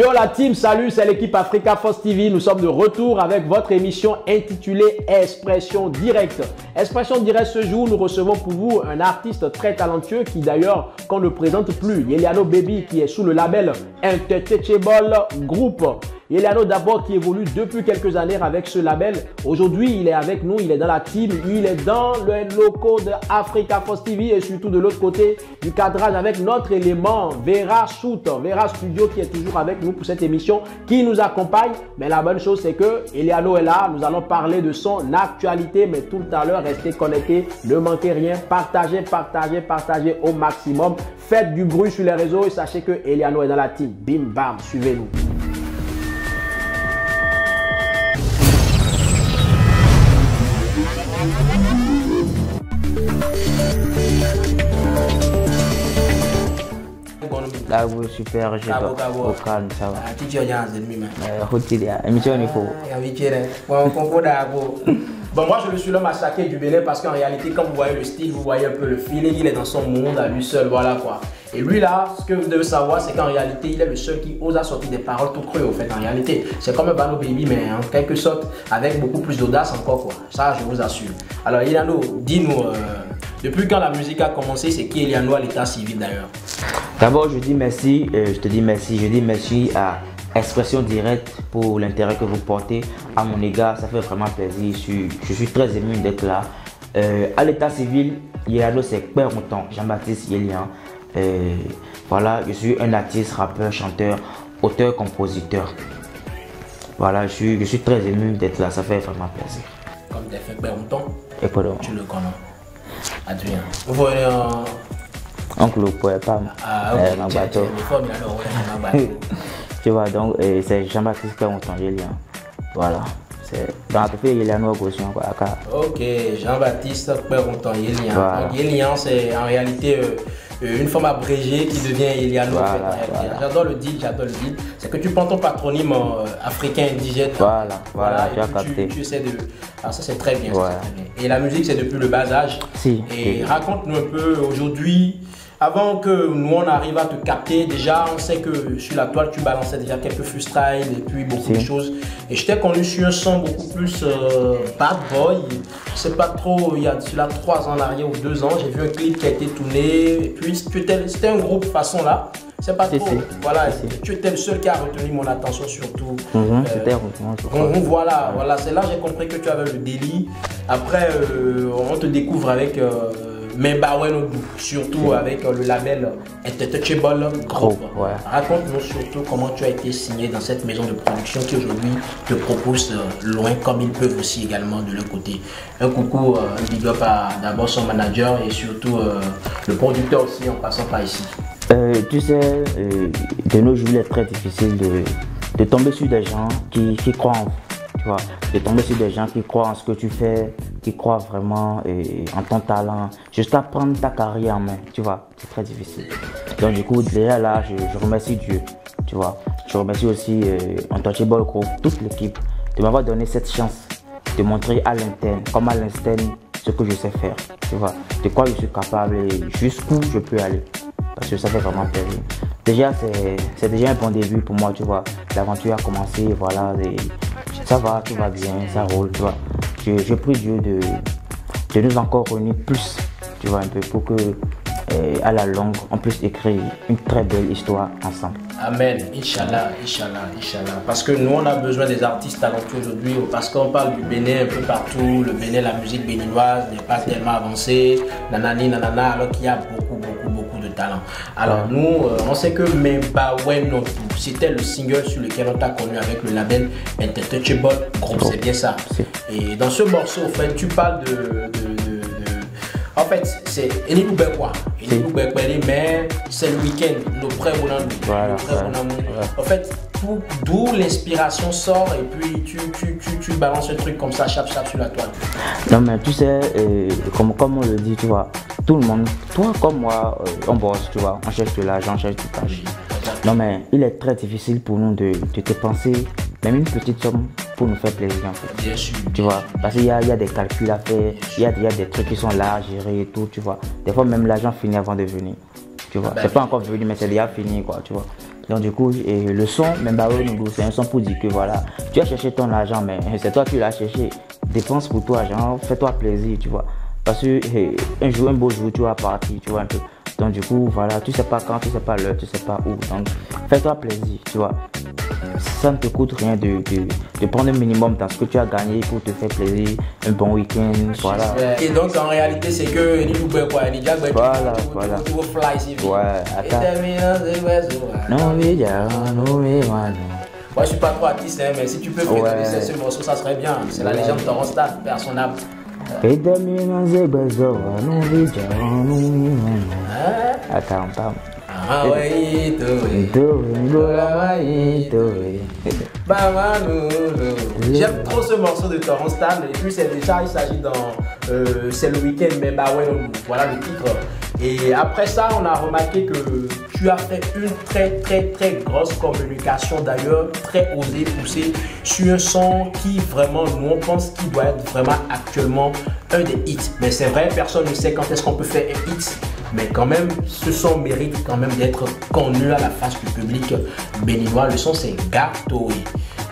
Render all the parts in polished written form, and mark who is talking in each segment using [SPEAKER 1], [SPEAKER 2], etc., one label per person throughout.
[SPEAKER 1] Yo la team, salut, c'est l'équipe Africa Force TV. Nous sommes de retour avec votre émission intitulée Expression Directe. Expression Directe, ce jour, nous recevons pour vous un artiste très talentueux qui d'ailleurs, qu'on ne présente plus, Yeliano Baby, qui est sous le label Untouchable Group. Yeliano d'abord qui évolue depuis quelques années avec ce label. Aujourd'hui, il est avec nous, il est dans la team, il est dans le loco de Africa Force TV et surtout de l'autre côté du cadrage avec notre élément Vera Shoot, Vera Studio qui est toujours avec nous pour cette émission, qui nous accompagne. Mais la bonne chose, c'est que Yeliano est là. Nous allons parler de son actualité, mais tout à l'heure, restez connectés, ne manquez rien, partagez au maximum. Faites du bruit sur les réseaux et sachez que Yeliano est dans la team. Bim bam, suivez-nous.
[SPEAKER 2] Là, vous super, j'ai au calme, ça va.
[SPEAKER 1] Bon, moi je le suis l'homme à saquer du Bénin parce qu'en réalité, quand vous voyez le style, vous voyez un peu le feeling, il est dans son monde à lui seul, voilà quoi. Et lui là, ce que vous devez savoir, c'est qu'en réalité, il est le seul qui ose sortir des paroles tout creux au fait en réalité. C'est comme un Bano Baby, mais en quelque sorte, avec beaucoup plus d'audace encore quoi. Ça, je vous assure. Alors Yeliano, dis-nous, depuis quand la musique a commencé, c'est qui Yeliano à l'état civil d'ailleurs?
[SPEAKER 2] D'abord, je dis merci, je te dis merci, je dis merci à Expression Directe pour l'intérêt que vous portez à mon égard, ça fait vraiment plaisir, je suis très ému d'être là. À l'état civil, Yeliano c'est Père Mouton, Jean-Baptiste Yelian. Voilà, je suis un artiste, rappeur, chanteur, auteur, compositeur. Voilà, je suis très ému d'être là, ça fait vraiment plaisir.
[SPEAKER 1] Comme tu as fait Père Mouton,
[SPEAKER 2] et pardon.
[SPEAKER 1] Tu le connais. Adrien. Vous voyez
[SPEAKER 2] Oncle pouvait pas.
[SPEAKER 1] Ah, ok.
[SPEAKER 2] Tu vois, donc c'est Jean-Baptiste Père Mouton Yelian. Voilà. Dans la fait Yeliano Gossion.
[SPEAKER 1] Ok, Jean-Baptiste Père Mouton Yelian.
[SPEAKER 2] Voilà.
[SPEAKER 1] Donc Yelian, c'est en réalité une forme abrégée qui devient Yeliano.
[SPEAKER 2] Voilà,
[SPEAKER 1] J'adore le deal, C'est que tu prends ton patronyme africain indigène.
[SPEAKER 2] Voilà, tu as capté.
[SPEAKER 1] Tu essaies de. Ah, ça c'est très bien,
[SPEAKER 2] ouais.
[SPEAKER 1] Très bien. Et la musique, c'est depuis le bas âge.
[SPEAKER 2] Si.
[SPEAKER 1] Et raconte-nous un peu aujourd'hui. Avant que nous on arrive à te capter, déjà on sait que sur la toile tu balançais déjà quelques freestyles et puis beaucoup de choses. Et je t'ai connu sur un son beaucoup plus bad boy. Je sais pas trop, il y a celui-là 3 ans en arrière ou 2 ans, j'ai vu un clip qui a été tourné. Et puis c'était un groupe façon là. C'est pas trop. Voilà, tu étais le seul qui a retenu mon attention surtout. Voilà, c'est là que j'ai compris que tu avais le délit. Après, on te découvre avec surtout avec le label Untouchable Group.
[SPEAKER 2] Ouais.
[SPEAKER 1] Raconte-nous surtout comment tu as été signé dans cette maison de production qui aujourd'hui te propose loin comme ils peuvent aussi également de leur côté. Un coucou, un big up à d'abord son manager et surtout le producteur aussi en passant par ici.
[SPEAKER 2] Tu sais, de nos jours il est très difficile de tomber sur des gens qui croient en vous. Tu vois, de tomber sur des gens qui croient en ce que tu fais, qui croient vraiment en ton talent, jusqu'à prendre ta carrière en main, tu vois, c'est très difficile. Donc du coup, déjà là, je remercie Dieu, tu vois. Je remercie aussi Untouchable Group, toute l'équipe, de m'avoir donné cette chance de montrer à l'interne, comme à l'externe, ce que je sais faire, tu vois, de quoi je suis capable et jusqu'où je peux aller. Parce que ça fait vraiment plaisir. Déjà, c'est déjà un bon début pour moi, tu vois. L'aventure a commencé, voilà, et ça va, tout va bien, ça roule, tu vois. Je prie Dieu de nous encore réunir plus, tu vois, un peu, pour que, à la longue, on puisse écrire une très belle histoire ensemble.
[SPEAKER 1] Amen, Inch'Allah, Inch'Allah, Inch'Allah. Parce que nous, on a besoin des artistes talentueux aujourd'hui, parce qu'on parle du Bénin un peu partout. Le Bénin, la musique béninoise n'est pas tellement avancée, nanani, nanana, alors qu'il y a beaucoup de talent. Alors nous, on sait que Membawen, c'était le single sur lequel on t'a connu avec le label Untouchable Group, c'est bien ça. Et dans ce morceau, en fait, tu parles en fait, c'est Enilou Bekwa. Enilou Bekwa, mais c'est le week-end, nos prêts
[SPEAKER 2] voilà.
[SPEAKER 1] En fait, d'où l'inspiration sort et puis tu balances un truc comme ça, chap sur la toile.
[SPEAKER 2] Non mais tu sais, comme on le dit, tu vois, tout le monde, toi comme moi, on bosse, tu vois, on cherche de l'argent, on cherche du cash. Non mais il est très difficile pour nous de dépenser même une petite somme pour nous faire plaisir en fait.
[SPEAKER 1] Bien sûr.
[SPEAKER 2] Tu vois, parce qu'il y a des calculs à faire, il y a des trucs qui sont là à gérer et tout, tu vois. Des fois même l'argent finit avant de venir. Tu vois, c'est pas encore venu mais c'est déjà fini quoi, tu vois. Donc du coup, et le son, même c'est un son pour dire que voilà, tu as cherché ton argent, mais c'est toi qui l'as cherché. Dépense pour toi, genre, fais-toi plaisir, tu vois. Parce que un beau jour, tu vas partir, tu vois un peu. Donc du coup, voilà, tu sais pas quand, tu sais pas l'heure, tu sais pas où. Donc fais-toi plaisir, tu vois. Ça ne te coûte rien de prendre un minimum dans ce que tu as gagné pour te faire plaisir, un bon week-end, voilà.
[SPEAKER 1] Et donc en réalité, c'est que
[SPEAKER 2] voilà. Ouais, attends. Non, mais
[SPEAKER 1] moi je suis pas trop artiste, hein, mais si tu peux faire ce morceau, ça serait bien. C'est la légende Torrent Star, personnable.
[SPEAKER 2] Attends, pardon.
[SPEAKER 1] J'aime trop ce morceau de Torrent Star et puis c'est déjà, il s'agit dans c'est le week-end, mais bah ouais, voilà le titre. Et après ça, on a remarqué que tu as fait une très grosse communication, d'ailleurs très osée, poussée sur un son qui vraiment, nous on pense qu'il doit être vraiment actuellement un des hits. Mais c'est vrai, personne ne sait quand est-ce qu'on peut faire un hit. Mais quand même, ce son mérite quand même d'être connu à la face du public béninois. Le son, c'est Gatoé.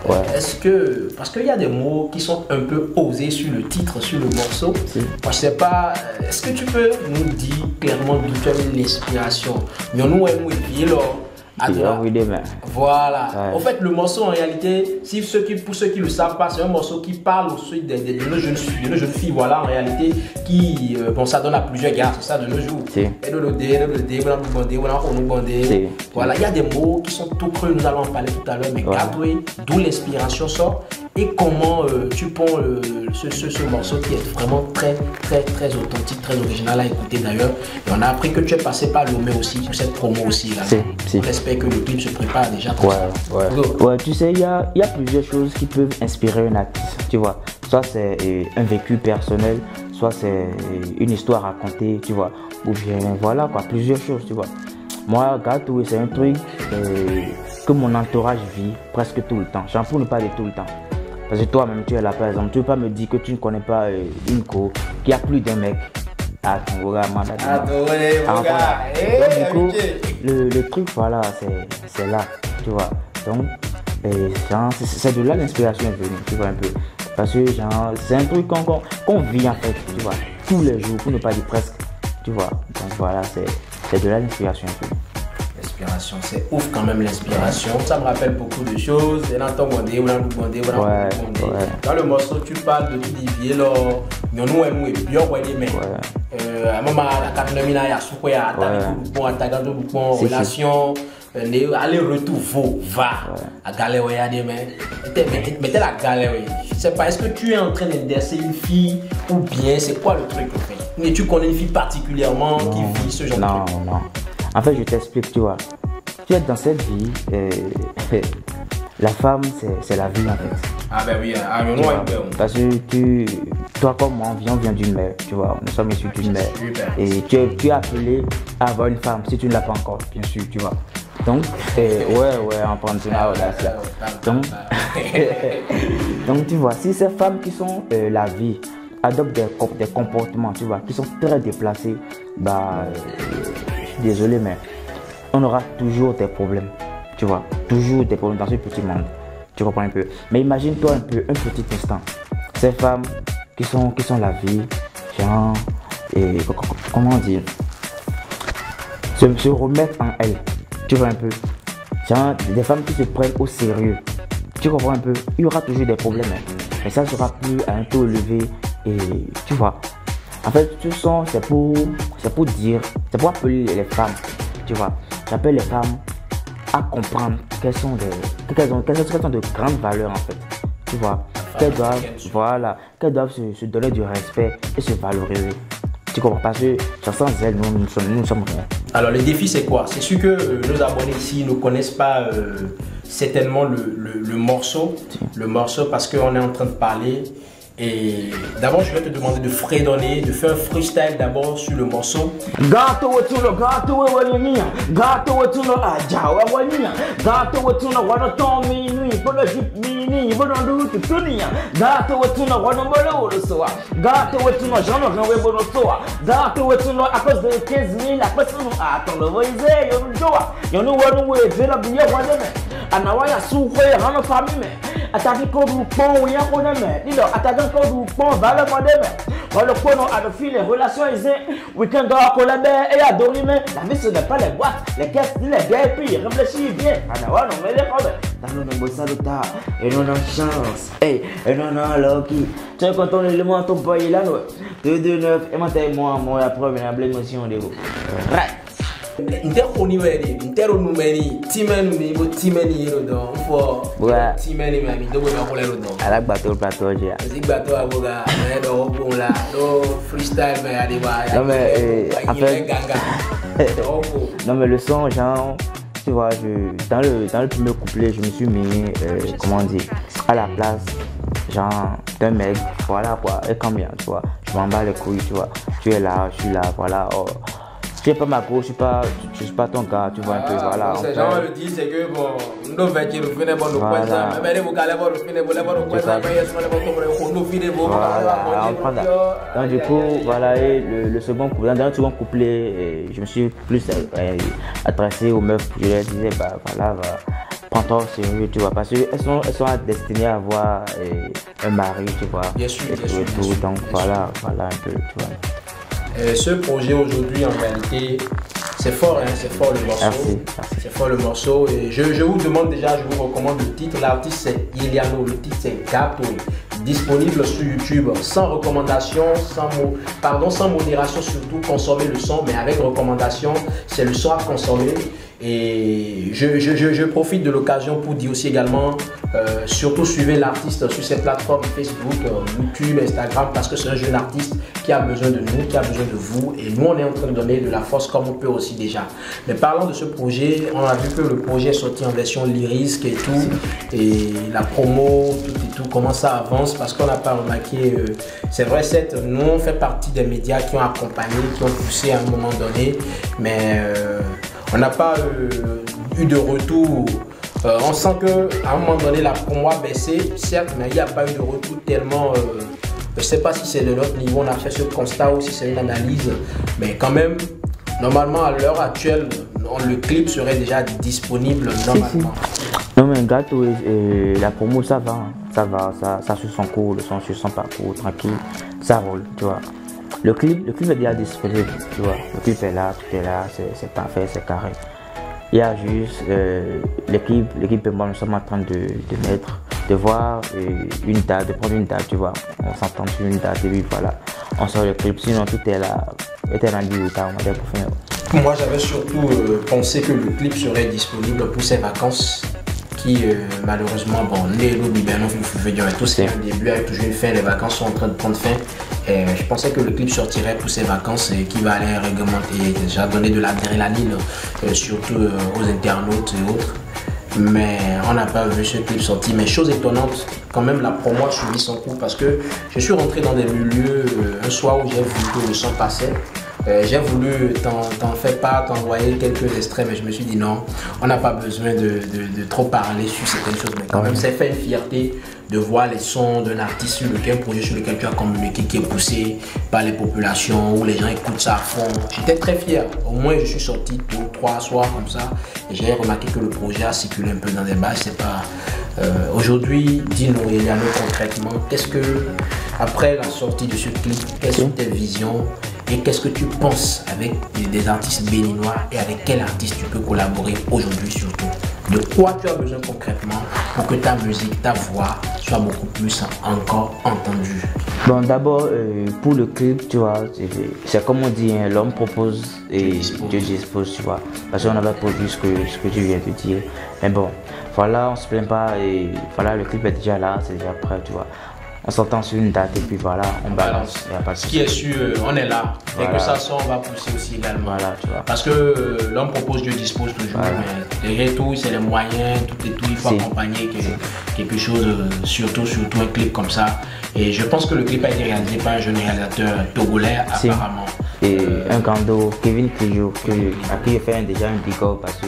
[SPEAKER 1] Ouais. Est-ce que, parce qu'il y a des mots qui sont un peu osés sur le titre, sur le morceau, moi, je sais pas, est-ce que tu peux nous dire clairement d'où tu as eu l'inspiration? Voilà. Ouais. En fait, le morceau en réalité, pour ceux qui le savent pas, c'est un morceau qui parle aussi de nos jeunes filles, voilà, en réalité, qui, bon, ça donne à plusieurs gars, c'est ça de nos jours. Voilà, il y a des mots qui sont tout creux, nous allons en parler tout à l'heure, mais Gatoé, d'où l'inspiration sort et comment tu prends ce morceau qui est vraiment très authentique, très original à écouter d'ailleurs. Et on a appris que tu es passé par Lomé aussi, pour cette promo aussi. Là. J'espère que le clip se prépare déjà.
[SPEAKER 2] Ouais, tu sais, il y a plusieurs choses qui peuvent inspirer un artiste, tu vois. Soit c'est un vécu personnel, soit c'est une histoire racontée, tu vois. Ou bien, voilà quoi, plusieurs choses, tu vois. Moi, Gatoé, c'est un truc que mon entourage vit presque tout le temps. J'en pour ne pas dire tout le temps. Parce que toi-même, tu es là, par exemple, tu ne peux pas me dire que tu ne connais pas une co qui a plus d'un mec. Ah, ton gars, le truc, voilà, c'est là, tu vois. Donc, c'est de là l'inspiration est venue, tu vois un peu. Parce que c'est un truc qu'on vit en fait, tu vois, tous les jours, pour ne pas dire presque, tu vois. Donc voilà, c'est de là l'inspiration est venue.
[SPEAKER 1] L'inspiration, c'est ouf quand même l'inspiration. Ça me rappelle beaucoup de choses. Dans le morceau, tu parles de tout des là. À un moment, relation, aller-retour, à galère, mettez la galère. Je sais pas, est-ce que tu es en train d'inverser une fille ou bien c'est quoi le truc en fait? Mais tu connais une fille particulièrement qui vit ce genre de truc?
[SPEAKER 2] Non. En fait, je t'explique, tu vois. Tu es dans cette vie, la femme, c'est la vie en fait.
[SPEAKER 1] Ah ben oui,
[SPEAKER 2] parce que toi comme moi, on vient d'une mère, tu vois. Nous sommes issus d'une mère. Et tu es appelé à avoir une femme, si tu ne l'as pas encore, bien sûr, tu vois. Donc, on prend une relation. Donc, tu vois, si ces femmes qui sont la vie, adoptent des comportements, tu vois, qui sont très déplacés, bah, je suis désolé, mais on aura toujours des problèmes, tu vois, toujours des problèmes dans ce petit monde, tu comprends un peu. Mais imagine-toi un petit instant, ces femmes qui sont la vie, genre, et comment dire, se remettre en elles, tu vois un peu, genre, des femmes qui se prennent au sérieux, tu comprends un peu, il y aura toujours des problèmes, hein. Mais ça sera plus à un taux élevé. Et tu vois, en fait, ce son, c'est pour appeler les femmes, tu vois. J'appelle les femmes à comprendre qu'elles ont de grandes valeurs en fait, tu vois. Qu'elles doivent se donner du respect et se valoriser. Tu comprends, parce que sans elles, nous ne sommes rien.
[SPEAKER 1] Alors le défi c'est quoi? C'est sûr que nos abonnés ici ne connaissent pas certainement le morceau, parce qu'on est en train de parler Et d'abord, je vais te demander de fredonner, de faire un freestyle d'abord sur le morceau.
[SPEAKER 2] Gato wetuno, gato wewaninya, gato wetuno ajawa waninya, gato wetuno wanotomi nui, bono jip mini, bono ndutu tunia, gato wetuno wanomolo olosoa, gato wetuno jano ranwe bono soa, gato wetuno à cause de 15 000, à cause de attends, voisé, yonu joa, yonu wanu weze la biya wademe, anawaya suwe, hano famime, ataki kodu pon, yakoneme, nido, ataki kodu pon, vale mademe, walo kono adofile, relation aisée, week-end à collaborer et à dormir. La vie ce n'est pas les boîtes, les caisses ni les VIP. Réfléchis bien. Anawa non mais les robes. Dans nos nombreux salutats et non en chance. Hey, et non non Loki. Tu es content de le moins ton pays là ouais. 229 et maintenant moi la première émotion de vous. Right.
[SPEAKER 1] Interoni wele, interonu timenu ni bo timeni yero don fo.
[SPEAKER 2] Ouais.
[SPEAKER 1] Timeni mami do bo na ko lero don.
[SPEAKER 2] Ala bateau plateau dia.
[SPEAKER 1] Si bateau aboga, mais do bon là, do freestyle mais allez ba.
[SPEAKER 2] Non mais en fait non mais le son genre tu vois dans le premier couplet je me suis mis comment dire à la place genre d'un mec voilà quoi et combien tu vois je m'en bats les couilles tu vois tu es là je suis là voilà oh. Tu es pas ma go, je suis pas ton gars, tu vois un peu, voilà.
[SPEAKER 1] C'est genre le dit, c'est que bon, nous faisons le fin bon, nous quoi mais les vocales bon, le fin bon, quoi ça, mais nous finir bon.
[SPEAKER 2] Donc du coup, voilà, et le second couplet, dans le second couplet, je me suis plus adressé aux meufs, je leur disais, bah voilà, prends-toi au sérieux, tu vois, parce qu'elles sont destinées à avoir un mari, tu vois.
[SPEAKER 1] Bien sûr,
[SPEAKER 2] donc voilà un peu, tu vois.
[SPEAKER 1] Ce projet aujourd'hui en réalité c'est fort, hein, c'est fort le morceau.
[SPEAKER 2] Merci.
[SPEAKER 1] C'est fort le morceau et je vous demande déjà, je vous recommande le titre. L'artiste c'est Iliano, le titre c'est Gato. Disponible sur YouTube, sans recommandation, sans modération surtout, consommer le son, mais avec recommandation, c'est le son à consommer. Et je profite de l'occasion pour dire aussi également, surtout suivez l'artiste sur ces plateformes Facebook, YouTube, Instagram, parce que c'est un jeune artiste qui a besoin de nous, qui a besoin de vous. Et nous, on est en train de donner de la force comme on peut aussi déjà. Mais parlons de ce projet, on a vu que le projet est sorti en version lyrique et tout. Et la promo, tout et tout, comment ça avance, parce qu'on n'a pas remarqué, c'est vrai, nous, on fait partie des médias qui ont accompagné, qui ont poussé à un moment donné, mais on n'a pas eu de retour. On sent qu'à un moment donné, la promo a baissé, certes, mais il n'y a pas eu de retour tellement. Je ne sais pas si c'est de notre niveau, on a fait ce constat ou si c'est une analyse, mais quand même, normalement, à l'heure actuelle, le clip serait déjà disponible normalement.
[SPEAKER 2] Non, mais Gato, la promo, ça suit son cours, le son suit son parcours, tranquille, ça roule, tu vois. Le clip est déjà disponible, tu vois. Le clip est là, tout est là, c'est parfait, c'est carré. Il y a juste l'équipe et moi, nous sommes en train de voir une date, de prendre une date, tu vois. On s'entend sur une date et puis voilà, on sort le clip. Sinon, tout est là, était rendu au temps, on va pour finir.
[SPEAKER 1] Moi, j'avais surtout pensé que le clip serait disponible pour ses vacances. Qui malheureusement, bon, les lobbies, ben non, tout c'est un début avec toujours une fin, les vacances sont en train de prendre fin. Et je pensais que le clip sortirait pour ses vacances et qui va aller réglementer, déjà donner de l'adrénaline, surtout aux internautes et autres. Mais on n'a pas vu ce clip sorti. Mais chose étonnante, quand même la promo a suivi son cours parce que je suis rentré dans des milieux un soir où j'ai vu que le son passait. J'ai voulu t'en faire part, t'envoyer quelques extraits, mais je me suis dit non, on n'a pas besoin de trop parler sur certaines choses. Mais quand même, c'est fait une fierté de voir les sons d'un artiste sur lequel, un projet sur lequel tu as communiqué, qui est poussé par les populations, où les gens écoutent ça à fond. J'étais très fier. Au moins, je suis sorti 2 ou 3 soirs comme ça et j'ai remarqué que le projet a circulé un peu dans des bases. C'est pas aujourd'hui, dis-nous, Iliano, concrètement, qu'est-ce que, après la sortie de ce clip, quelles sont tes visions? Et qu'est-ce que tu penses avec des artistes béninois et avec quel artiste tu peux collaborer aujourd'hui surtout? De quoi tu as besoin concrètement pour que ta musique, ta voix soit beaucoup plus encore entendue?
[SPEAKER 2] Bon, d'abord, pour le clip, tu vois, c'est comme on dit, hein, l'homme propose et Dieu dispose, tu vois. Parce qu'on avait produit ce que tu viens de dire. Mais bon, voilà, on se plaint pas et voilà, le clip est déjà là, c'est déjà prêt, tu vois. on s'entend sur une date et puis voilà, on balance. Y a pas de
[SPEAKER 1] Ce qui est sûr, on est là. Dès que ça sort, on va pousser aussi également.
[SPEAKER 2] Voilà, tu vois.
[SPEAKER 1] Parce que l'homme propose, Dieu dispose toujours. Mais derrière tout, c'est les moyens, tout et tout. Il faut accompagner quelque chose, surtout un clip comme ça. Et je pense que le clip a été réalisé par un jeune réalisateur togolais apparemment.
[SPEAKER 2] Et un gando, Kevin Kijou, à qui je fais déjà un big up parce que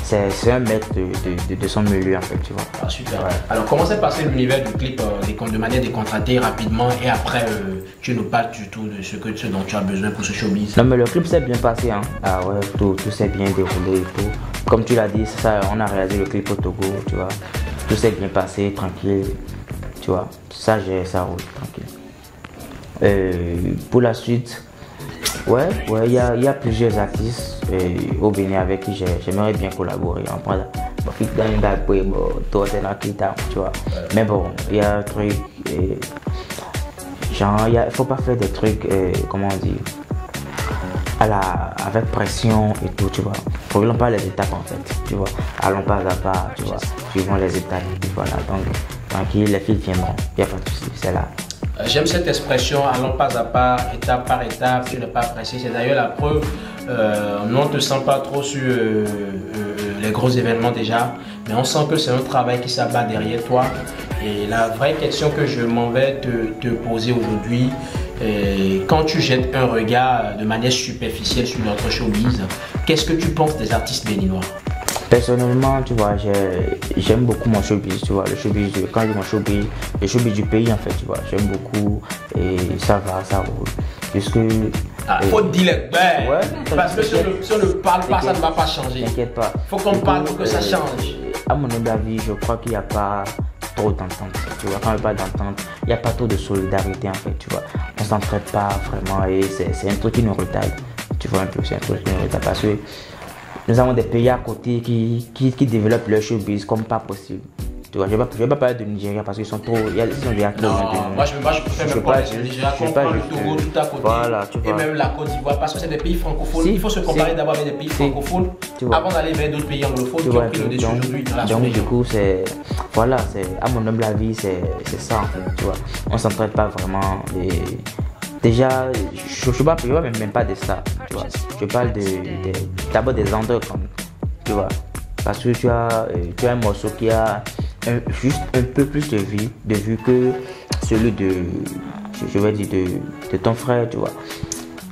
[SPEAKER 2] c'est un maître de son milieu en fait, tu vois.
[SPEAKER 1] Ah, super. Ouais. Alors comment s'est passé l'univers du clip de manière décontractée rapidement et après tu nous parles du tout de ce dont tu as besoin pour ce showbiz?
[SPEAKER 2] Non mais le clip s'est bien passé, hein. Ah ouais, tout s'est bien déroulé et tout. Comme tu l'as dit, c'est ça, on a réalisé le clip au Togo, tu vois. Tout s'est bien passé, tranquille, tu vois. Ça roule, tranquille. Pour la suite, ouais, il y a plusieurs artistes au Bénin avec qui j'aimerais bien collaborer. On prend tu vois. Mais bon, il y a un truc, genre, il faut pas faire des trucs, comment dire, avec pression et tout, tu vois. Faut pas les étapes en fait, tu vois. Allons pas à pas, tu vois. Suivons les étapes, et voilà. Donc, tranquille, les filles viendront, il n'y a pas de souci, c'est là.
[SPEAKER 1] J'aime cette expression, allons pas à pas, étape par étape, tu n'es pas pressé. C'est d'ailleurs la preuve, on ne te sent pas trop sur les gros événements déjà, mais on sent que c'est un travail qui s'abat derrière toi. Et la vraie question que je m'en vais te poser aujourd'hui, quand tu jettes un regard de manière superficielle sur notre showbiz, qu'est-ce que tu penses des artistes béninois?
[SPEAKER 2] Personnellement, tu vois, j'aime beaucoup mon showbiz, tu vois, le showbiz, quand je dis mon showbiz, le showbiz du pays en fait, tu vois, j'aime beaucoup et ça va, ça roule. Puisque...
[SPEAKER 1] faut te dire les bains,
[SPEAKER 2] ouais,
[SPEAKER 1] parce que si on ne parle pas, ça ne va pas changer.
[SPEAKER 2] T'inquiète pas.
[SPEAKER 1] Faut qu'on parle pour que ça change.
[SPEAKER 2] À mon humble avis, je crois qu'il n'y a pas trop d'entente, tu vois, quand il n'y a pas d'entente, il n'y a pas trop de solidarité en fait, tu vois. On ne s'entraide pas vraiment et c'est un truc qui nous retarde, tu vois un peu, c'est un truc qui nous retarde parce que nous avons des pays à côté qui développent leur showbiz comme pas possible. Tu vois, je vais pas parler de Nigeria parce qu'ils sont trop. Ils sont déjà trop.
[SPEAKER 1] Non, moi je préfère même pas le Nigeria, on prend le Togo tout à côté.
[SPEAKER 2] Voilà, tu vois.
[SPEAKER 1] Et même la Côte d'Ivoire parce que c'est des pays francophones. Il faut se comparer d'abord avec des pays francophones avant d'aller vers d'autres pays anglophones qui ont pris le dessus aujourd'hui.
[SPEAKER 2] Donc du coup, voilà, à mon humble avis, c'est ça en fait, tu vois. On s'entraide pas vraiment. Déjà, je ne parle même pas de ça, tu vois. Je parle d'abord des underground, tu vois. Parce que tu as un morceau qui a juste un peu plus de vue que celui je vais dire, de ton frère, tu vois.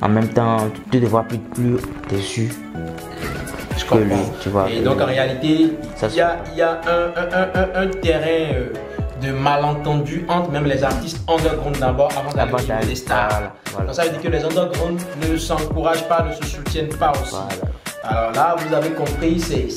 [SPEAKER 2] En même temps, tu te vois plus déçu que lui, tu vois.
[SPEAKER 1] Et donc en réalité, il y a un terrain de malentendus entre même les artistes underground d'abord avant d'aller au niveau des stars. Voilà. Donc ça veut dire que les underground ne s'encouragent pas, ne se soutiennent pas aussi. Voilà. Alors là, vous avez compris, c'est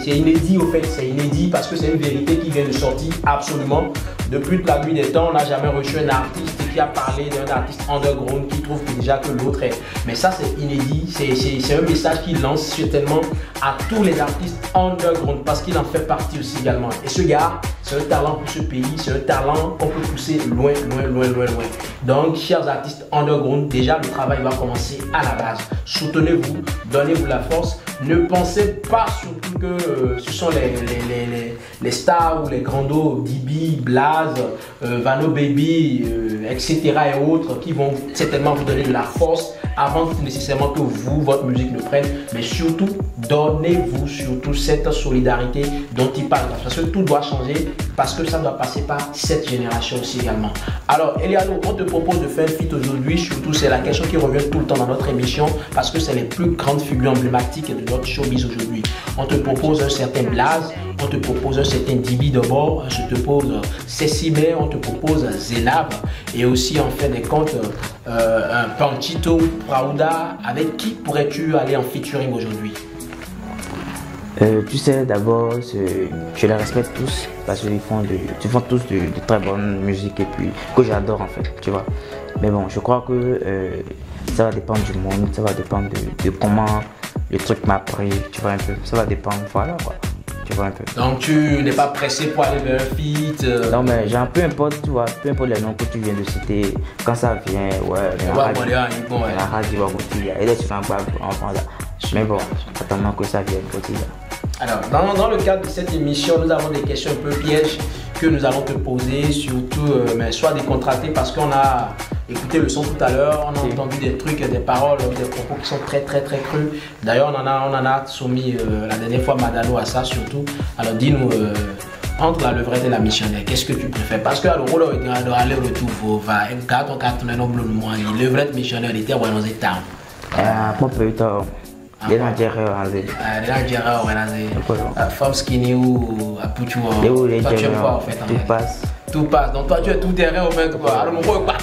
[SPEAKER 1] inédit au fait, c'est inédit parce que c'est une vérité qui vient de sortir absolument. Depuis la nuit des temps, on n'a jamais reçu un artiste qui a parlé d'un artiste underground qui trouve que déjà que l'autre est. Mais ça, c'est inédit, c'est un message qui lance certainement à tous les artistes underground parce qu'il en fait partie aussi également. Et ce gars, c'est un talent pour ce pays, c'est un talent qu'on peut pousser loin, loin, loin, loin, loin. Donc, chers artistes underground, déjà le travail va commencer à la base. Soutenez-vous, donnez-vous la force. Ne pensez pas surtout que ce sont les stars ou les grandos, Dibi, Blaze, Vano Baby, etc. et autres qui vont certainement vous donner de la force avant nécessairement que vous, votre musique ne prenne. Mais surtout, donnez-vous surtout cette solidarité dont il parle. Parce que tout doit changer, parce que ça doit passer par cette génération aussi également. Alors, Eliano, on te propose de faire un feat aujourd'hui. Surtout, c'est la question qui revient tout le temps dans notre émission parce que c'est les plus grandes figures emblématiques de notre showbiz aujourd'hui. On te propose un certain Blaze, on te propose un certain Dibi d'abord, je te pose Cécimé, on te propose Zénab et aussi en fin des comptes un Panchito, Praouda. Avec qui pourrais-tu aller en featuring aujourd'hui?
[SPEAKER 2] Tu sais, d'abord, je les respecte tous parce qu'ils font tous de très bonne musique et puis que j'adore en fait, tu vois. Mais bon, je crois que ça va dépendre du monde, ça va dépendre de comment le truc m'a pris, tu vois un peu. Ça va dépendre, voilà quoi. Tu vois un peu.
[SPEAKER 1] Donc tu n'es pas pressé pour aller vers un feat
[SPEAKER 2] Non mais genre, peu importe, tu vois, peu importe les noms que tu viens de citer, quand ça vient, ouais. La radio va goûter, et là tu vas en prendre. Mais bon, attendons que ça vienne aussi.
[SPEAKER 1] Alors, dans le cadre de cette émission, nous avons des questions un peu pièges que nous allons te poser, surtout, mais sois décontracté parce qu'on a écouté le son tout à l'heure, on a entendu des trucs, des paroles, des propos qui sont très crus. D'ailleurs, on en a soumis la dernière fois Madano à ça surtout. Alors dis-nous, entre la levrette et la missionnaire, qu'est-ce que tu préfères? Parce que le rôle de aller retour, va un carton noble moi, levrette missionnaire était dans les états.
[SPEAKER 2] Moi peut-être les Nigériens
[SPEAKER 1] femme skinny ou à Puchu. Toi tu aimes quoi en fait? Tout passe, donc toi tu es tout terrain au fait quoi. Alors mon gars,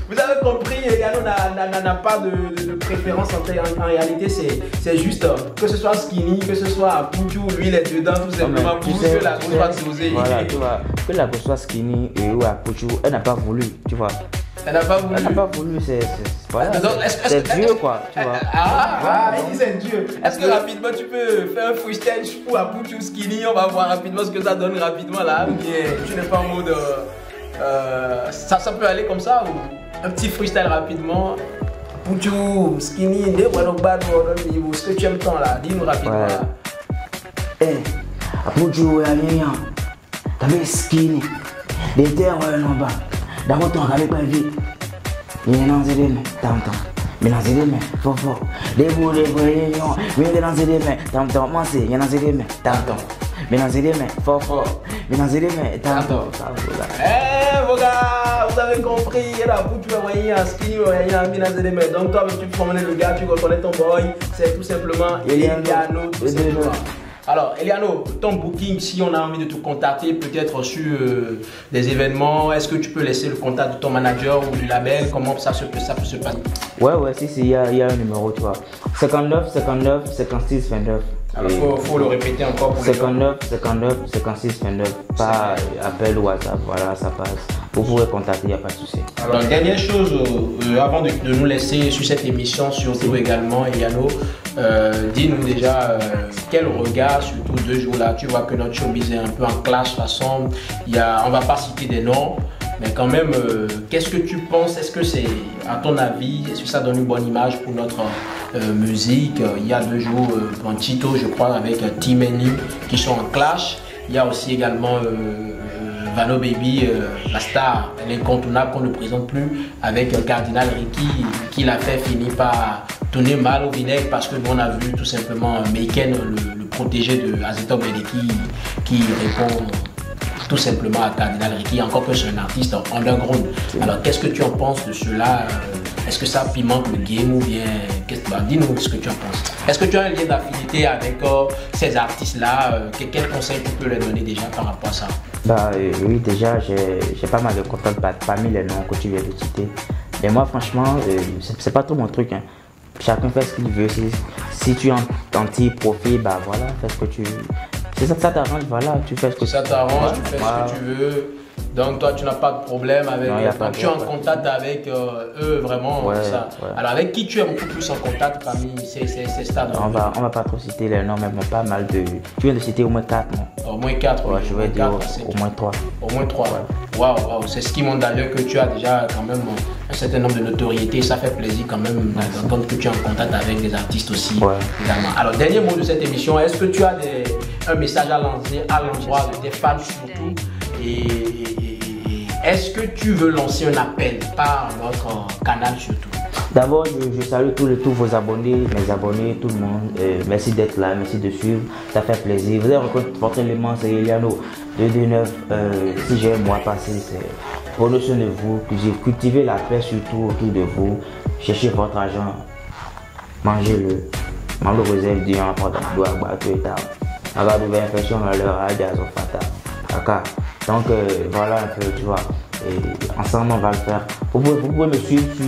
[SPEAKER 1] vous avez compris, Yano n'a pas de préférence en réalité, c'est juste que ce soit skinny, que ce soit à Puchu, lui il est dedans tout simplement pour que la grosse soit exosée.
[SPEAKER 2] Voilà, tu vois, que la grosse soit skinny ou à Puchu, elle n'a pas voulu, tu vois.
[SPEAKER 1] Elle n'a pas voulu.
[SPEAKER 2] Elle n'a pas voulu, c'est Dieu quoi, tu vois.
[SPEAKER 1] Il dit c'est Dieu. Est-ce que rapidement tu peux faire un freestyle pour Puchu skinny? On va voir rapidement ce que ça donne rapidement là. Ou bien tu n'es pas en mode. Ça peut aller comme ça ou un petit freestyle rapidement. Puchu skinny, ce que tu aimes tant là, dis-nous rapidement.
[SPEAKER 2] Puchu, t'as skinny. Des terres en bas. D'abord, tu as pas vu. Il y a un zéro, tant. Mais dans zéro, fort. Des bouts, mais dans zéro, tant. Moi, c'est, il y a un zéro, tant. Mais dans zéro, fort. Mais dans zéro, tant.
[SPEAKER 1] Vos gars, vous avez compris. Là, vous pouvez envoyer un ski, il y a un mina zéro. Donc, toi, tu promènes le gars, tu reconnais ton boy. C'est tout simplement Eliano. Alors, Eliano, ton booking, si on a envie de te contacter, peut-être sur des événements, est-ce que tu peux laisser le contact de ton manager ou du label? Comment ça peut se passer?
[SPEAKER 2] Ouais, si, il y a un numéro, tu vois. 59, 56, 29.
[SPEAKER 1] Alors, faut le répéter encore pour
[SPEAKER 2] 59, 56, 29. Pas appel ou WhatsApp, voilà, ça passe. Vous pouvez contacter, il n'y a pas de souci.
[SPEAKER 1] Alors, dernière chose, avant de nous laisser sur cette émission, surtout également, Eliano, dis-nous déjà quel regard, surtout 2 jours là, tu vois que notre showbiz est un peu en clash, façon, on va pas citer des noms, mais quand même, qu'est-ce que tu penses? Est-ce que c'est, à ton avis, est-ce que ça donne une bonne image pour notre musique? Il y a 2 jours, Tito, je crois, avec Team Enemy qui sont en clash. Il y a aussi également Vano Baby, la star, l'incontournable qu'on ne présente plus, avec Cardinal Ricky qui l'a fait finir par tourner mal au vinaigre parce que nous on a vu tout simplement Meiken, le protégé de Azetok Beleki, qui répond tout simplement à Cardinal Ricky, encore que c'est un artiste underground. Alors qu'est-ce que tu en penses de cela? Est-ce que ça pimente le game ou bien dis-nous ce que tu en penses. Est-ce que tu as un lien d'affinité avec ces artistes-là? Quel conseil tu peux leur donner déjà par rapport à ça?
[SPEAKER 2] Oui, déjà j'ai pas mal de contacts parmi les noms que tu viens de citer. Mais moi franchement, c'est pas trop mon truc. Hein. Chacun fait ce qu'il veut. Si tu es en petit profil, voilà, fais ce que tu veux. Si ça t'arrange, voilà, tu fais ce que tu veux.
[SPEAKER 1] Ça t'arrange, tu fais ce que tu veux. Donc toi, tu n'as pas de problème avec quand tu es en contact avec eux, vraiment. Ça. Ouais. Alors avec qui tu es beaucoup plus en contact parmi ces stades?
[SPEAKER 2] On va pas trop citer les noms, mais bon, pas mal de... Tu viens de citer au moins 4 noms.
[SPEAKER 1] Au moins 4,
[SPEAKER 2] ouais, je vais dire au moins 3.
[SPEAKER 1] Au moins 3. Waouh, c'est ce qui montre d'ailleurs que tu as déjà quand même un certain nombre de notoriétés. Ça fait plaisir quand même d'entendre que tu es en contact avec des artistes aussi. Également. Alors dernier mot de cette émission, est-ce que tu as un message à lancer à l'endroit de tes fans surtout? Est-ce que tu veux lancer un appel par notre canal surtout?
[SPEAKER 2] D'abord, je salue tous vos abonnés, mes abonnés, tout le monde. Merci d'être là, merci de suivre, ça fait plaisir. Vous avez rencontré votre élément, c'est Eliano 229. Si j'ai un mois passé, c'est prenez soin de vous, cultivez la paix surtout autour de vous. Cherchez votre argent, mangez-le. Mangez vos du important, doit battre et tard. Regarde une infection dans leur âge, elles ont fatal. Donc voilà un peu, tu vois. Et ensemble, on va le faire. Vous pouvez me suivre sur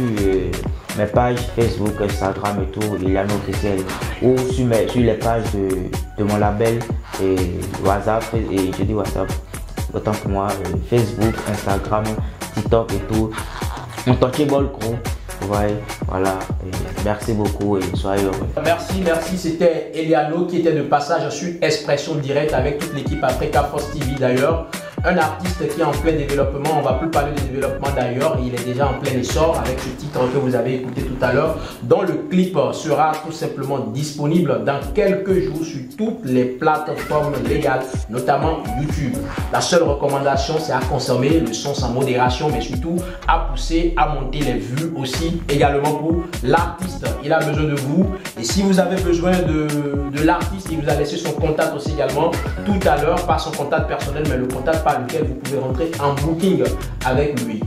[SPEAKER 2] mes pages Facebook, Instagram et tout, Eliano officiel, ou sur les pages de mon label et WhatsApp, et je dis WhatsApp, autant que moi, Facebook, Instagram, TikTok et tout. Mon Touchable Crew. Voilà, et merci beaucoup et soyez heureux.
[SPEAKER 1] Merci, c'était Eliano qui était de passage sur Expression Directe avec toute l'équipe Africa Force TV d'ailleurs. un artiste qui est en plein développement. On ne va plus parler de développement d'ailleurs, il est déjà en plein essor avec ce titre que vous avez écouté tout à l'heure, dont le clip sera tout simplement disponible dans quelques jours sur toutes les plateformes légales, notamment YouTube. La seule recommandation, c'est à consommer le son sans modération, mais surtout à pousser, à monter les vues aussi également pour l'artiste. Il a besoin de vous, et si vous avez besoin de l'artiste, il vous a laissé son contact aussi également tout à l'heure, pas son contact personnel, mais le contact par lequel vous pouvez rentrer en booking avec lui.